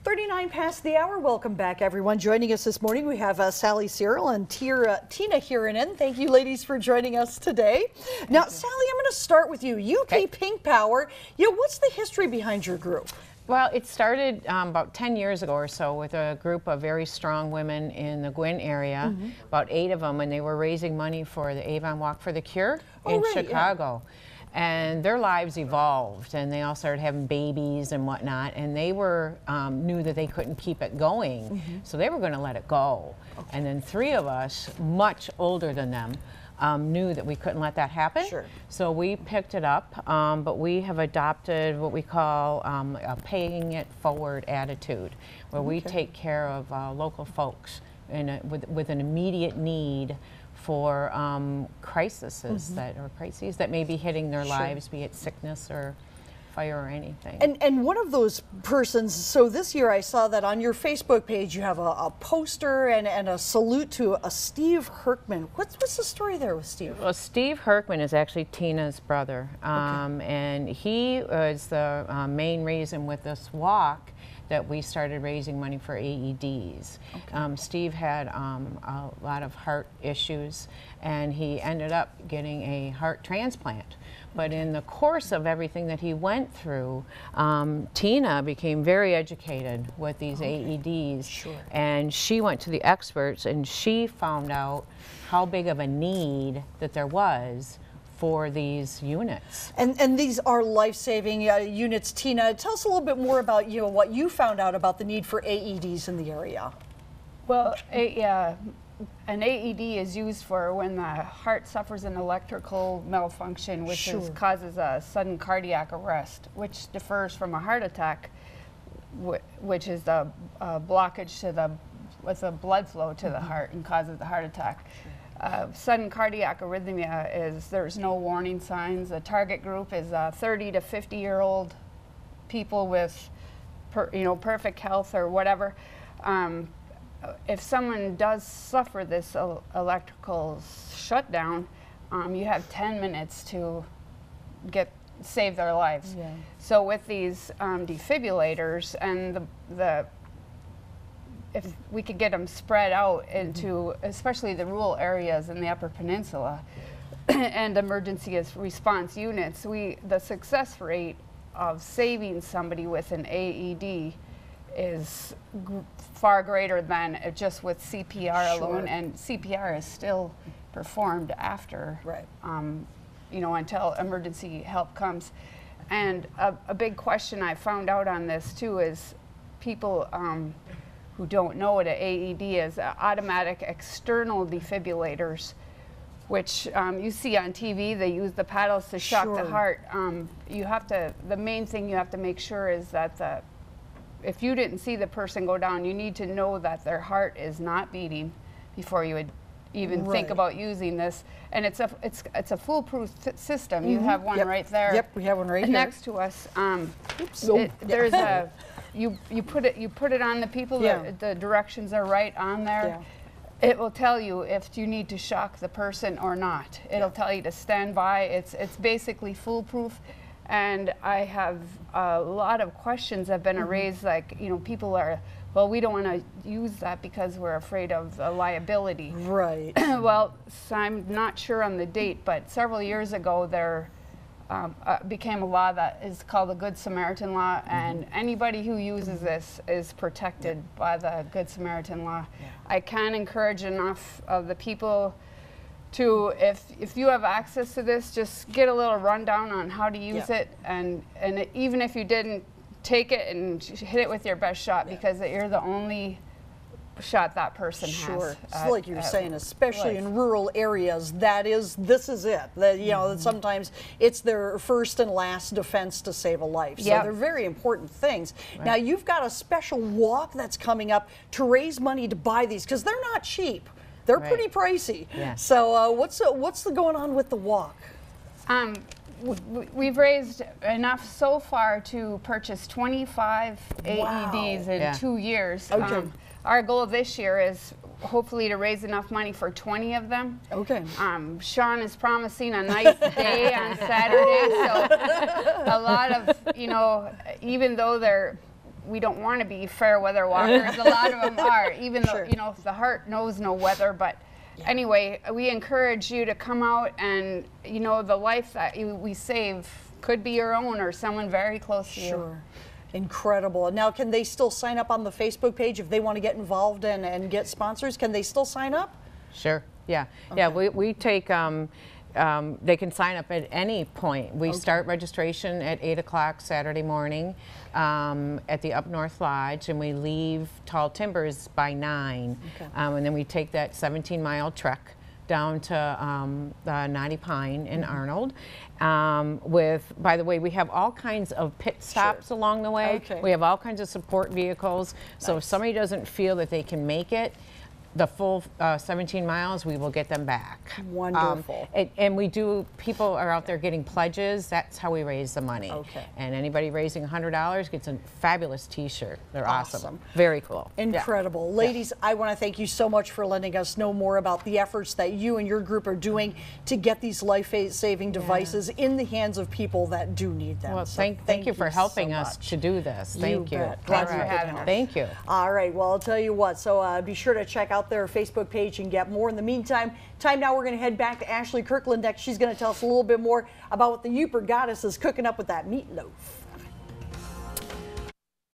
39 past the hour. Welcome back, everyone. Joining us this morning, we have Sally Cyril and Tina Hiranen. Thank you, ladies, for joining us today. Now, Sally, I'm going to start with you. UK Pink Power. What's the history behind your group? Well, it started about 10 years ago or so with a group of very strong women in the Gwyn area, about 8 of them, and they were raising money for the Avon Walk for the Cure in Chicago. Yeah. And their lives evolved, and they all started having babies and whatnot, and they were knew that they couldn't keep it going, so they were going to let it go. And then 3 of us, much older than them, knew that we couldn't let that happen. Sure. So we picked it up, but we have adopted what we call a paying it forward attitude, where we take care of local folks with an immediate need for crises that may be hitting their lives, be it sickness or fire or anything. And one of those persons, so this year I saw that on your Facebook page you have a poster and a salute to Steve Herkman. What's the story there with Steve? Well, Steve Herkman is actually Tina's brother, and he was the main reason with this walk that we started raising money for AEDs. Steve had a lot of heart issues, and he ended up getting a heart transplant. But in the course of everything that he went through, Tina became very educated with these AEDs, and she went to the experts, and she found out how big of a need that there was for these units. And these are life-saving units. Tina, tell us a little bit more about what you found out about the need for AEDs in the area. Well, an AED is used for when the heart suffers an electrical malfunction, which causes a sudden cardiac arrest, which differs from a heart attack, which is the blockage to with the blood flow to the heart and causes the heart attack. Sudden cardiac arrhythmia is there's no warning signs. The target group is 30 to 50-year-old people with perfect health or whatever. If someone does suffer this electrical shutdown, you have 10 minutes to save their lives. Yeah. So with these defibrillators and if we could get them spread out into, especially the rural areas in the Upper Peninsula, and emergency response units, the success rate of saving somebody with an AED is far greater than just with CPR alone, and CPR is still performed after, until emergency help comes. And a big question I found out on this too is people who don't know what an AED is, automatic external defibrillators, which you see on TV. They use the paddles to shock the heart. The main thing you have to make sure is that if you didn't see the person go down, you need to know that their heart is not beating before you would even think about using this. And it's a foolproof system. You have one right there. Yep, we have one right next to us. There's a you put it on the people. The directions are right on there. It will tell you if you need to shock the person or not. It'll tell you to stand by. It's basically foolproof. And I have a lot of questions have been raised, like, people are, well, we don't want to use that because we're afraid of the liability. Right. Well, so I'm not sure on the date, but several years ago there became a law that is called the Good Samaritan Law, and anybody who uses this is protected by the Good Samaritan Law. I can encourage enough of the people to, if you have access to this, just get a little rundown on how to use it, and even if you didn't, take it and hit it with your best shot, because you're the only shot that person has. So like you were saying, especially in rural areas, this is it. That sometimes it's their first and last defense to save a life. So they're very important things. Now you've got a special walk that's coming up to raise money to buy these, because they're not cheap. They're pretty pricey. So what's going on with the walk? We've raised enough so far to purchase 25 AEDs in 2 years. Our goal this year is hopefully to raise enough money for 20 of them. Sean is promising a nice day on Saturday, so a lot of, even though they're we don't want to be fair weather walkers. A lot of them are, even though, you know, if the heart knows no weather. But anyway, we encourage you to come out and, you know, the life that we save could be your own or someone very close to you. Sure. Incredible. Now, can they still sign up on the Facebook page if they want to get involved and get sponsors? Can they still sign up? Sure. Yeah. Okay. Yeah. We take. They can sign up at any point. We start registration at 8 o'clock Saturday morning at the Up North Lodge, and we leave Tall Timbers by 9. Okay. And then we take that 17-mile trek down to the Knotty Pine in Arnold. By the way, we have all kinds of pit stops along the way. Okay. We have all kinds of support vehicles. Nice. So if somebody doesn't feel that they can make it, the full 17 miles, we will get them back. Wonderful. And we do, people are out there getting pledges. That's how we raise the money. Okay. And anybody raising $100 gets a fabulous t-shirt. They're awesome. Very cool. Incredible. Yeah. Ladies, I want to thank you so much for letting us know more about the efforts that you and your group are doing to get these life-saving devices in the hands of people that do need them. Well, thank you for helping us to do this. Thank you. Glad for having us. Thank you. All right. Well, I'll tell you what. So be sure to check out their Facebook page and get more. In the meantime, time now we're going to head back to Ashley Kirkland next. She's going to tell us a little bit more about what the Yooper Goddess is cooking up with that meatloaf.